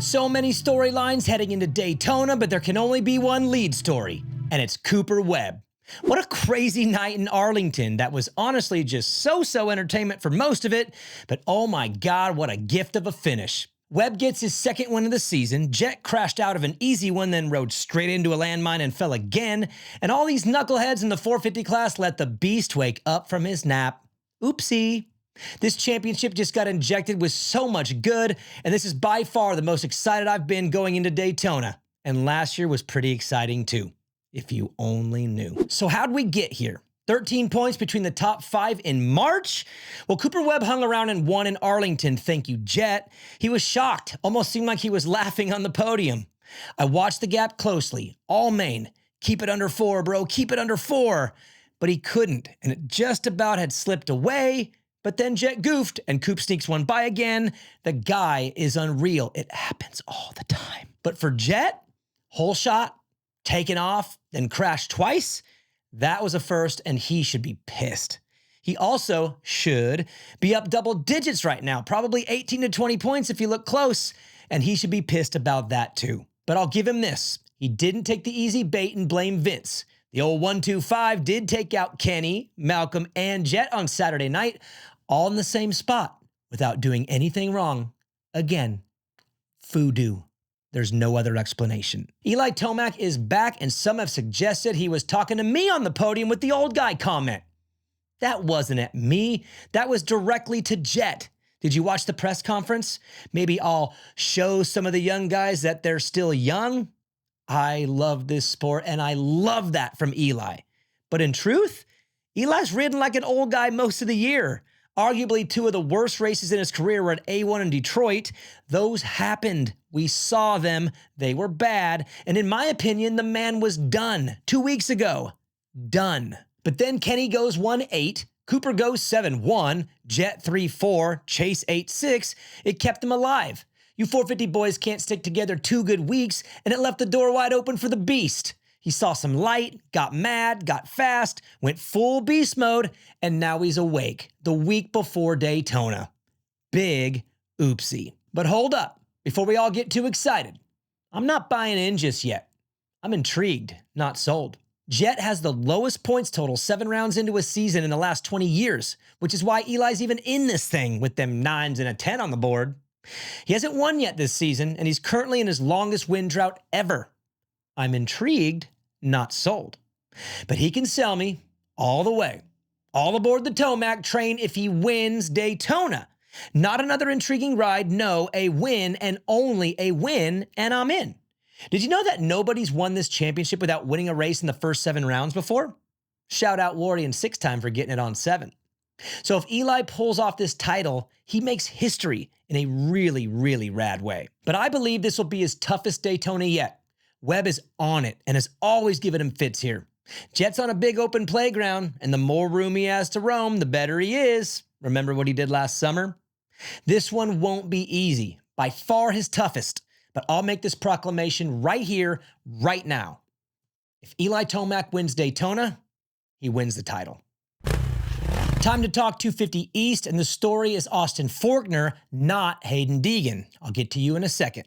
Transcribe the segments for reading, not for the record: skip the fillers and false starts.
So many storylines heading into Daytona, but there can only be one lead story, and it's Cooper Webb. What a crazy night in Arlington. That was honestly just so-so entertainment for most of it, but oh my God, what a gift of a finish. Webb gets his second win of the season, Jet crashed out of an easy one, then rode straight into a landmine and fell again, and all these knuckleheads in the 450 class let the beast wake up from his nap. Oopsie. This championship just got injected with so much good, and this is by far the most excited I've been going into Daytona. And last year was pretty exciting too, if you only knew. So how'd we get here? 13 points between the top 5 in March? Well, Cooper Webb hung around and won in Arlington, thank you, Jet. He was shocked, almost seemed like he was laughing on the podium. I watched the gap closely, all main. Keep it under 4, bro, keep it under 4. But he couldn't, and it just about had slipped away. But then Jet goofed, and Coop sneaks one by again. The guy is unreal. It happens all the time. But for Jet, whole shot, taken off, then crashed twice, that was a first, and he should be pissed. He also should be up double digits right now, probably 18 to 20 points if you look close, and he should be pissed about that too. But I'll give him this. He didn't take the easy bait and blame Vince. The old 1-2-5 did take out Kenny, Malcolm, and Jet on Saturday night, all in the same spot without doing anything wrong. Again, voodoo. There's no other explanation. Eli Tomac is back, and some have suggested he was talking to me on the podium with the old guy comment. That wasn't at me. That was directly to Jet. Did you watch the press conference? Maybe I'll show some of the young guys that they're still young. I love this sport, and I love that from Eli. But in truth, Eli's ridden like an old guy most of the year. Arguably 2 of the worst races in his career were at A1 in Detroit. Those happened. We saw them. They were bad. And in my opinion, the man was done 2 weeks ago. Done. But then Kenny goes 1-8. Cooper goes 7-1. Jet 3-4. Chase 8-6. It kept him alive. You 450 boys can't stick together 2 good weeks, and it left the door wide open for the beast. He saw some light, got mad, got fast, went full beast mode, and now he's awake the week before Daytona. Big oopsie. But hold up, before we all get too excited. I'm not buying in just yet. I'm intrigued, not sold. Jet has the lowest points total 7 rounds into a season in the last 20 years, which is why Eli's even in this thing with them 9s and a 10 on the board. He hasn't won yet this season, and he's currently in his longest win drought ever. I'm intrigued, not sold. But he can sell me all the way. All aboard the Tomac train if he wins Daytona. Not another intriguing ride, no, a win and only a win, and I'm in. Did you know that nobody's won this championship without winning a race in the first 7 rounds before? Shout out Wardy and 6-time for getting it on 7. So if Eli pulls off this title, he makes history in a really, really rad way. But I believe this will be his toughest Daytona yet. Webb is on it and has always given him fits here. Jet's on a big open playground, and the more room he has to roam, the better he is. Remember what he did last summer? This one won't be easy, by far his toughest, but I'll make this proclamation right here, right now. If Eli Tomac wins Daytona, he wins the title. Time to talk 250 East, and the story is Austin Forkner, not Hayden Deegan. I'll get to you in a second.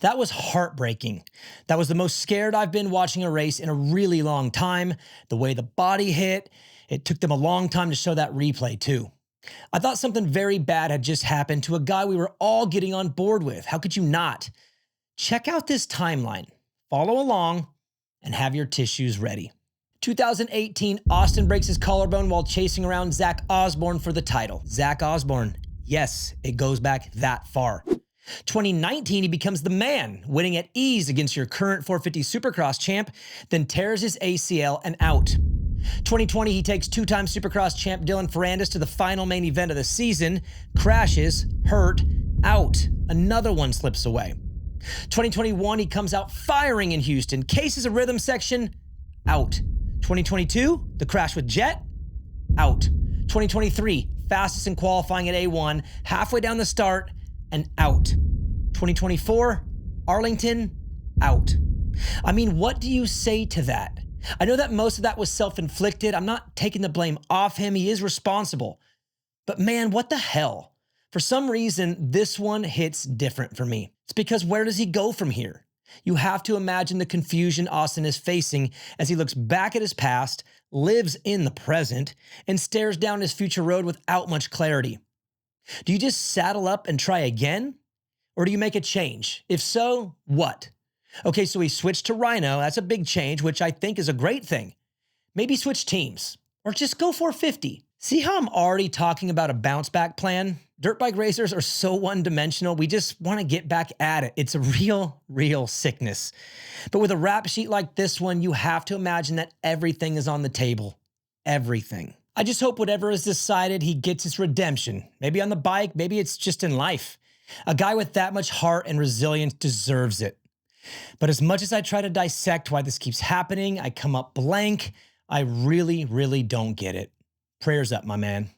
That was heartbreaking. That was the most scared I've been watching a race in a really long time. The way the body hit, it took them a long time to show that replay too. I thought something very bad had just happened to a guy we were all getting on board with. How could you not? Check out this timeline, follow along, and have your tissues ready. 2018, Austin breaks his collarbone while chasing around Zach Osborne for the title. Zach Osborne, yes, it goes back that far. 2019, he becomes the man, winning at ease against your current 450 Supercross champ, then tears his ACL and out. 2020, he takes 2-time Supercross champ Dylan Ferrandis to the final main event of the season, crashes, hurt, out. Another one slips away. 2021, he comes out firing in Houston, cases a rhythm section, out. 2022, the crash with Jet, out. 2023, fastest in qualifying at A1, halfway down the start, and out. 2024, Arlington, out. I mean, what do you say to that? I know that most of that was self-inflicted. I'm not taking the blame off him. He is responsible. But man, what the hell? For some reason, this one hits different for me. It's because where does he go from here? You have to imagine the confusion Austin is facing as he looks back at his past, lives in the present, and stares down his future road without much clarity. Do you just saddle up and try again? Or do you make a change? If so, what? Okay, so he switched to Rhino. That's a big change, which I think is a great thing. Maybe switch teams, or just go 450. See how I'm already talking about a bounce back plan? Dirt bike racers are so one-dimensional, we just want to get back at it. It's a real sickness. But with a rap sheet like this one, you have to imagine that everything is on the table. Everything. I just hope whatever is decided, he gets his redemption. Maybe on the bike, maybe it's just in life. A guy with that much heart and resilience deserves it. But as much as I try to dissect why this keeps happening, I come up blank. I really don't get it. Prayers up, my man.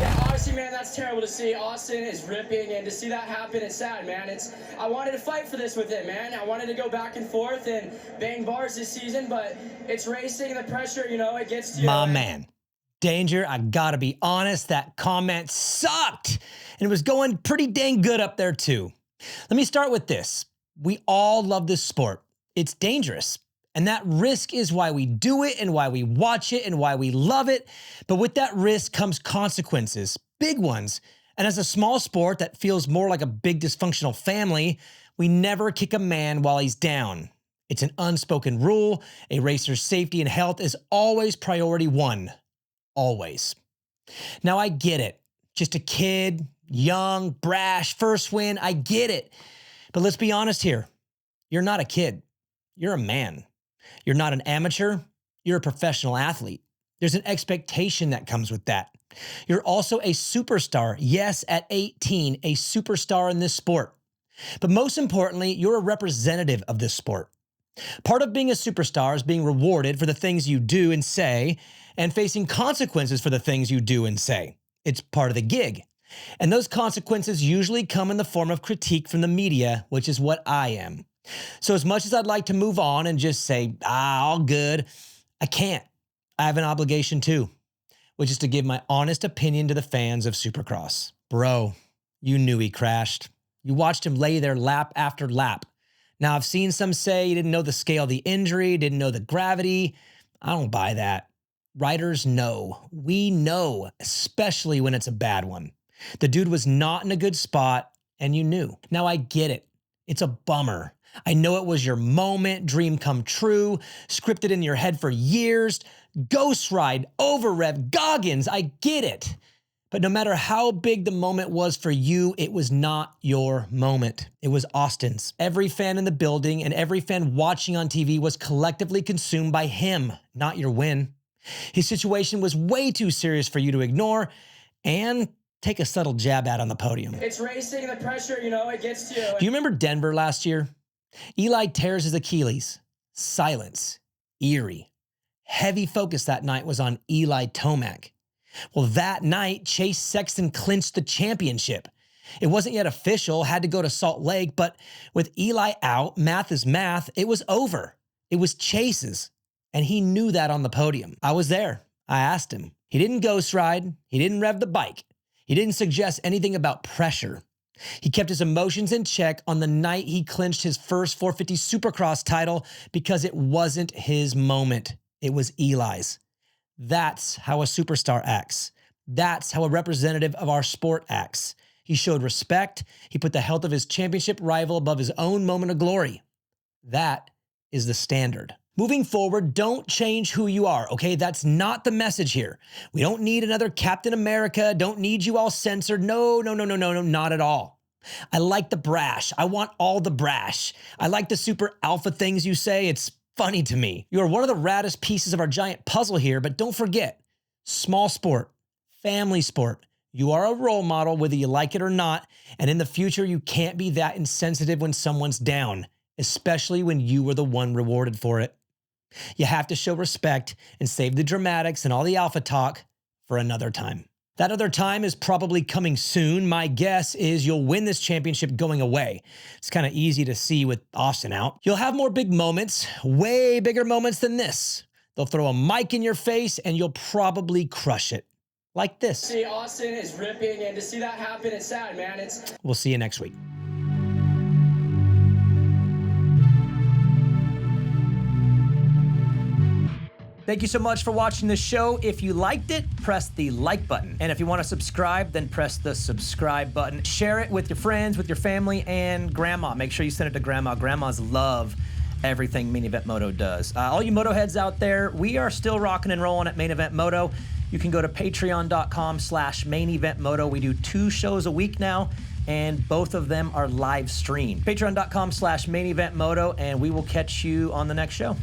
Yeah, obviously, man, that's terrible to see. Austin is ripping, and to see that happen, it's sad, man. I wanted to fight for this with him, man. I wanted to go back and forth and bang bars this season, but it's racing and the pressure, it gets to you. My man. Danger, I gotta be honest, that comment sucked. And it was going pretty dang good up there too. Let me start with this. We all love this sport. It's dangerous. And that risk is why we do it and why we watch it and why we love it. But with that risk comes consequences, big ones. And as a small sport that feels more like a big dysfunctional family, we never kick a man while he's down. It's an unspoken rule. A racer's safety and health is always priority one. Always. Now I get it. Just a kid, young, brash, first win. I get it. But let's be honest here. You're not a kid. You're a man. You're not an amateur. You're a professional athlete. There's an expectation that comes with that. You're also a superstar. Yes, at 18, a superstar in this sport. But most importantly, you're a representative of this sport. Part of being a superstar is being rewarded for the things you do and say, and facing consequences for the things you do and say. It's part of the gig. And those consequences usually come in the form of critique from the media, which is what I am. So as much as I'd like to move on and just say, all good, I can't. I have an obligation too, which is to give my honest opinion to the fans of Supercross. Bro, you knew he crashed. You watched him lay there lap after lap. Now, I've seen some say he didn't know the scale of the injury, didn't know the gravity. I don't buy that. Riders know. We know, especially when it's a bad one. The dude was not in a good spot, and you knew. Now, I get it. It's a bummer. I know it was your moment, dream come true, scripted in your head for years, ghost ride, over rev, Goggins, I get it. But no matter how big the moment was for you, it was not your moment. It was Austin's. Every fan in the building and every fan watching on TV was collectively consumed by him, not your win. His situation was way too serious for you to ignore and take a subtle jab at on the podium. It's racing and the pressure, it gets to you. Do you remember Denver last year? Eli tears his Achilles. Silence. Eerie. Heavy focus that night was on Eli Tomac. Well, that night, Chase Sexton clinched the championship. It wasn't yet official, had to go to Salt Lake, but with Eli out, math is math, it was over. It was Chase's, and he knew that on the podium. I was there. I asked him. He didn't ghost ride. He didn't rev the bike. He didn't suggest anything about pressure. He kept his emotions in check on the night he clinched his first 450 Supercross title because it wasn't his moment. It was Eli's. That's how a superstar acts. That's how a representative of our sport acts. He showed respect. He put the health of his championship rival above his own moment of glory. That is the standard. Moving forward, don't change who you are, okay? That's not the message here. We don't need another Captain America. Don't need you all censored. No, not at all. I like the brash. I want all the brash. I like the super alpha things you say. It's funny to me. You are one of the raddest pieces of our giant puzzle here, but don't forget, small sport, family sport. You are a role model whether you like it or not, and in the future, you can't be that insensitive when someone's down, especially when you were the one rewarded for it. You have to show respect and save the dramatics and all the alpha talk for another time. That other time is probably coming soon. My guess is you'll win this championship going away. It's kind of easy to see with Austin out. You'll have more big moments, way bigger moments than this. They'll throw a mic in your face and you'll probably crush it. like this. See, Austin is ripping, and to see that happen, it's sad, man. We'll see you next week. Thank you so much for watching this show. If you liked it, press the like button. And if you want to subscribe, then press the subscribe button. Share it with your friends, with your family, and grandma. Make sure you send it to grandma. Grandmas love everything Main Event Moto does. All you Motoheads out there, we are still rocking and rolling at Main Event Moto. You can go to patreon.com/Main Event Moto. We do 2 shows a week now, and both of them are live streamed. Patreon.com/Main Event Moto, and we will catch you on the next show.